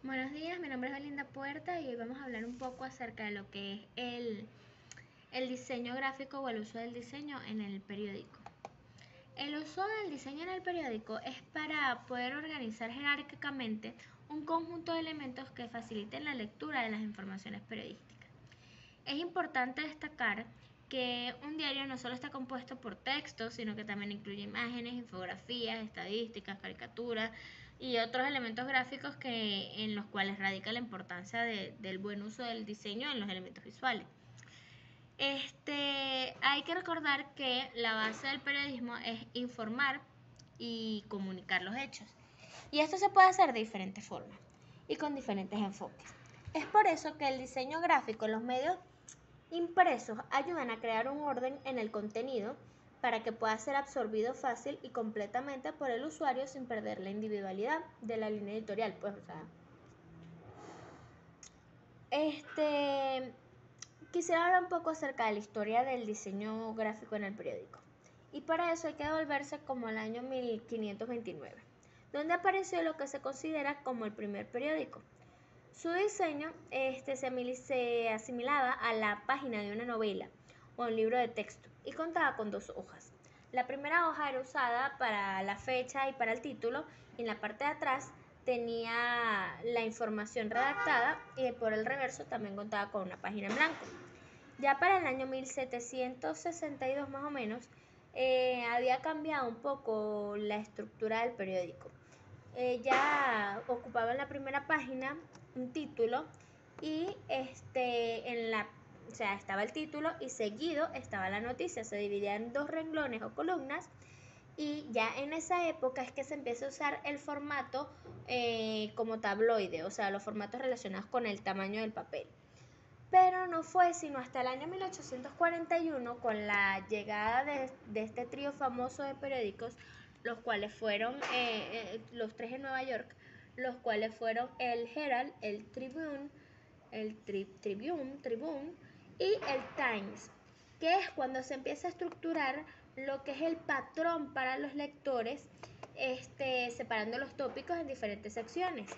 Buenos días, mi nombre es Belinda Puerta y hoy vamos a hablar un poco acerca de lo que es el diseño gráfico o el uso del diseño en el periódico. El uso del diseño en el periódico es para poder organizar jerárquicamente un conjunto de elementos que faciliten la lectura de las informaciones periodísticas. Es importante destacar que un diario no solo está compuesto por textos, sino que también incluye imágenes, infografías, estadísticas, caricaturas y otros elementos gráficos en los cuales radica la importancia del buen uso del diseño en los elementos visuales. Hay que recordar que la base del periodismo es informar y comunicar los hechos. Y esto se puede hacer de diferentes formas y con diferentes enfoques. Es por eso que el diseño gráfico en los medios impresos ayudan a crear un orden en el contenido para que pueda ser absorbido fácil y completamente por el usuario sin perder la individualidad de la línea editorial. Quisiera hablar un poco acerca de la historia del diseño gráfico en el periódico. Y para eso hay que devolverse como al año 1529, donde apareció lo que se considera como el primer periódico. Su diseño se asimilaba a la página de una novela o un libro de texto y contaba con dos hojas. La primera hoja era usada para la fecha y para el título, y en la parte de atrás tenía la información redactada, y por el reverso también contaba con una página en blanco. Ya para el año 1762 más o menos, había cambiado un poco la estructura del periódico. Ya ocupaba en la primera página un título y estaba el título y seguido estaba la noticia. Se dividía en dos renglones o columnas, y ya en esa época es que se empieza a usar el formato como tabloide, o sea, los formatos relacionados con el tamaño del papel. Pero no fue sino hasta el año 1841, con la llegada de este trío famoso de periódicos, los cuales fueron los tres en Nueva York, los cuales fueron el Herald, el Tribune, Tribune y el Times, que es cuando se empieza a estructurar lo que es el patrón para los lectores, separando los tópicos en diferentes secciones.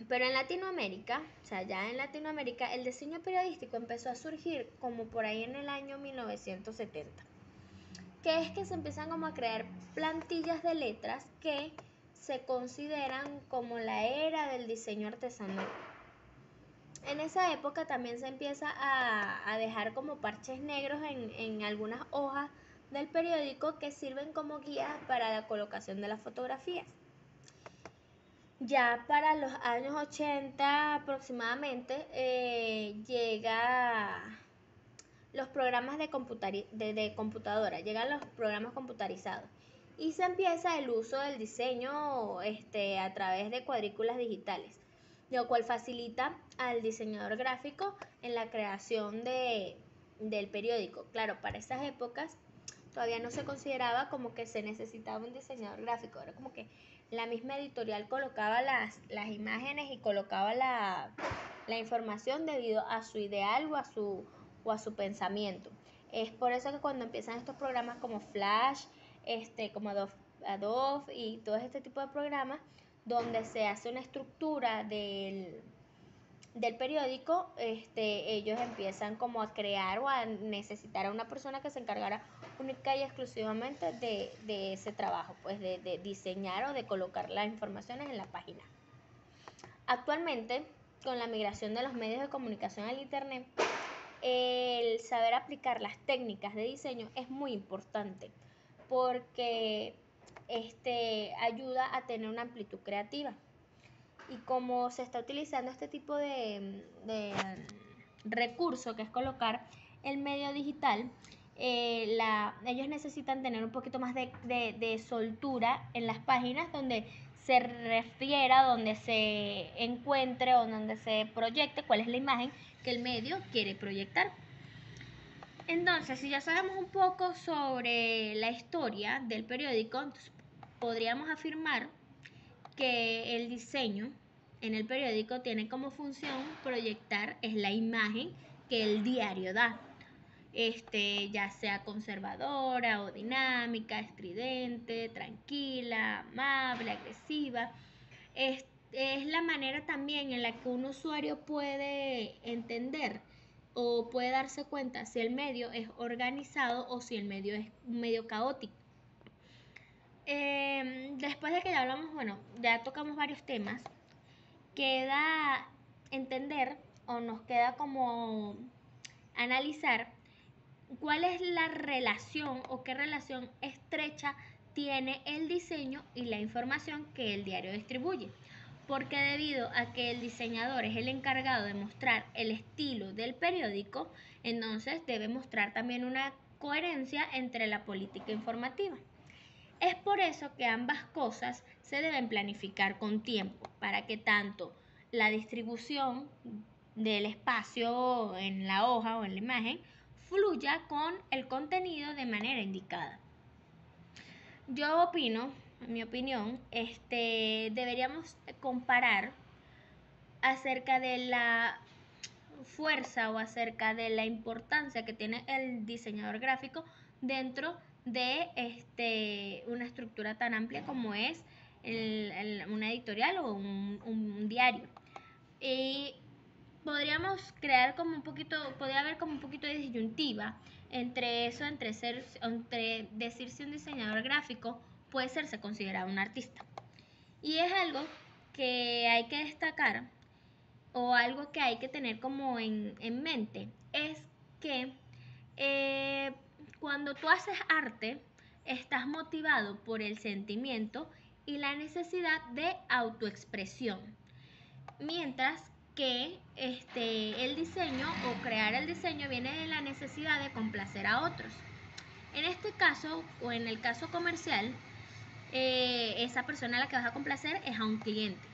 Pero en Latinoamérica, o sea, ya en Latinoamérica, el diseño periodístico empezó a surgir como por ahí en el año 1970, que es que se empiezan como a crear plantillas de letras que se consideran como la era del diseño artesanal. En esa época también se empieza a dejar como parches negros en algunas hojas del periódico que sirven como guías para la colocación de las fotografías. Ya para los años 80 aproximadamente llega los programas de computadora, llegan los programas computarizados y se empieza el uso del diseño a través de cuadrículas digitales, lo cual facilita al diseñador gráfico en la creación del periódico. Claro, para esas épocas todavía no se consideraba como que se necesitaba un diseñador gráfico, era como que la misma editorial colocaba las imágenes y colocaba la información debido a su ideal o a su pensamiento. Es por eso que cuando empiezan estos programas como Flash, como Adobe y todo este tipo de programas, donde se hace una estructura del periódico, ellos empiezan como a crear o a necesitar a una persona que se encargara única y exclusivamente de ese trabajo, pues de diseñar o de colocar las informaciones en la página. Actualmente, con la migración de los medios de comunicación al internet, el saber aplicar las técnicas de diseño es muy importante, porque ayuda a tener una amplitud creativa. Y como se está utilizando este tipo de recurso, que es colocar el medio digital, ellos necesitan tener un poquito más de soltura en las páginas donde se refiera, donde se encuentre o donde se proyecte cuál es la imagen que el medio quiere proyectar. Entonces, si ya sabemos un poco sobre la historia del periódico, entonces podríamos afirmar que el diseño en el periódico tiene como función proyectar es la imagen que el diario da, ya sea conservadora o dinámica, estridente, tranquila, amable, agresiva. es la manera también en la que un usuario puede entender o puede darse cuenta si el medio es organizado o si el medio es un medio caótico. Después de que ya hablamos, bueno, ya tocamos varios temas, queda entender o nos queda como analizar cuál es la relación o qué relación estrecha tiene el diseño y la información que el diario distribuye. Porque debido a que el diseñador es el encargado de mostrar el estilo del periódico, entonces debe mostrar también una coherencia entre la política informativa. Es por eso que ambas cosas se deben planificar con tiempo, para que tanto la distribución del espacio en la hoja o en la imagen fluya con el contenido de manera indicada. Yo opino, en mi opinión, deberíamos comparar acerca de la fuerza o acerca de la importancia que tiene el diseñador gráfico dentro de una estructura tan amplia como es una editorial o un diario. Y podríamos crear como un poquito, podría haber como un poquito de disyuntiva entre eso, entre decir si un diseñador gráfico puede serse considerado un artista. Y es algo que hay que destacar o algo que hay que tener como en mente, es que cuando tú haces arte, estás motivado por el sentimiento y la necesidad de autoexpresión. Mientras que el diseño o crear el diseño viene de la necesidad de complacer a otros. En este caso, o en el caso comercial, esa persona a la que vas a complacer es a un cliente.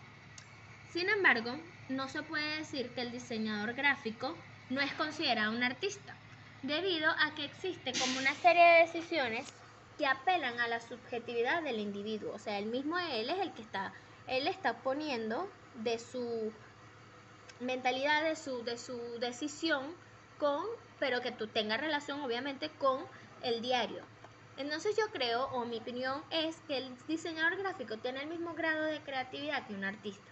Sin embargo, no se puede decir que el diseñador gráfico no es considerado un artista, debido a que existe como una serie de decisiones que apelan a la subjetividad del individuo. O sea, él es el que él está poniendo de su mentalidad, de su decisión pero que tú tengas relación obviamente con el diario. Entonces yo creo, o mi opinión es que el diseñador gráfico tiene el mismo grado de creatividad que un artista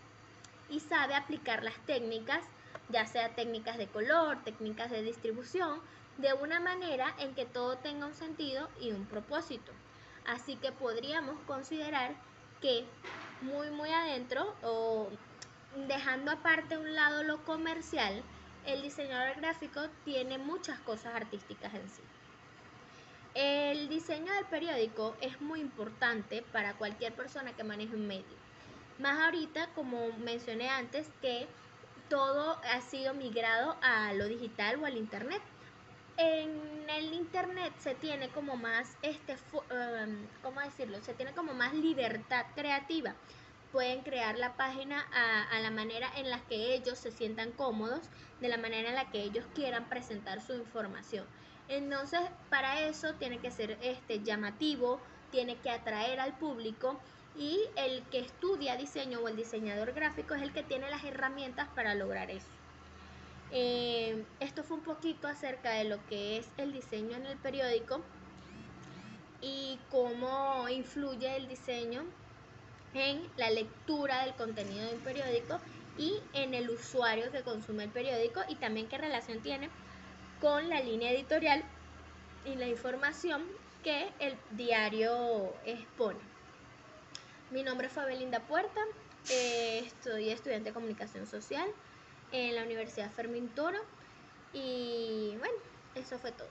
y sabe aplicar las técnicas, ya sea técnicas de color, técnicas de distribución, de una manera en que todo tenga un sentido y un propósito. Así que podríamos considerar que muy adentro o dejando aparte a un lado lo comercial, el diseñador gráfico tiene muchas cosas artísticas en sí. El diseño del periódico es muy importante para cualquier persona que maneje un medio. Más ahorita, como mencioné antes, que todo ha sido migrado a lo digital o al internet. En el internet se tiene como más, ¿cómo decirlo? Se tiene como más libertad creativa. Pueden crear la página a la manera en la que ellos se sientan cómodos, de la manera en la que ellos quieran presentar su información. Entonces, para eso tiene que ser llamativo, tiene que atraer al público y el que estudia diseño o el diseñador gráfico es el que tiene las herramientas para lograr eso. Esto fue un poquito acerca de lo que es el diseño en el periódico y cómo influye el diseño en la lectura del contenido de un periódico y en el usuario que consume el periódico, y también qué relación tiene con la línea editorial y la información que el diario expone. Mi nombre es Fabelinda Puerta, soy estudiante de comunicación social en la Universidad Fermín Toro y bueno, eso fue todo.